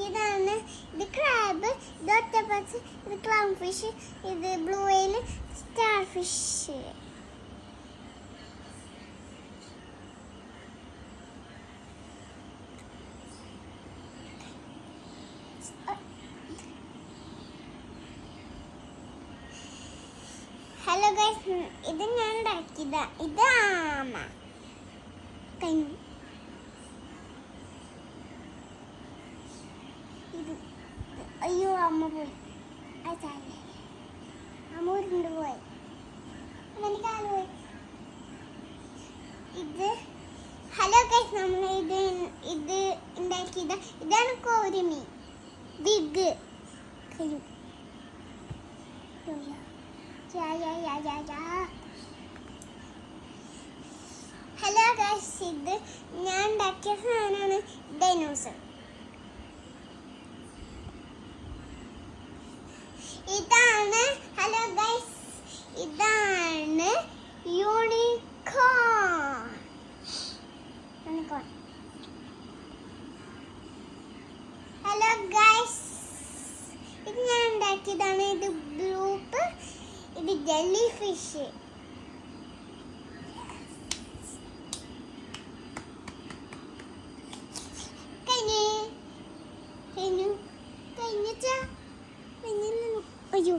ഉണ്ടാക്കിയതാണ്. ഇത് ക്രാബ്, ഇത് ഒക്ടോപസ്, ഇത് ക്ലൗൺ ഫിഷ്, ഇത് blue whale, star fish. Hello guys, ഇത് ഞാൻ ഉണ്ടാക്കിയതാ. ഇത് ആമ കഴിഞ്ഞു. ഇത് അയ്യോ അമ്മ പോയി. അതല്ലേ അമ്മ ഉരുണ്ട് പോയി. അമ്മ കാല് പോയി. ഇത് ഹലോ ഗൈസ്, നമ്മൾ ഇത് ഉണ്ടാക്കിയതാ. ഇതാണ് കോരിമീൻ. ബിഗ് കഴിഞ്ഞു. ഹലോ ഗൈസ്, ഇത് ഞാൻ ഉണ്ടാക്കിയ സാധനമാണ് ഡൈനോസർ. ഇതാണ് ഹലോ ഗൈസ്, ഇതാണ് യൂണിക്കോൺ. ഹലോ ഗൈസ്, ഇത് ഞാൻ ഉണ്ടാക്കിയതാണ്. ഇത് ബ്ലൂപ്പ്, ഇത് ജെല്ലി ഫിഷ്. കഴിഞ്ഞു. അയ്യോ,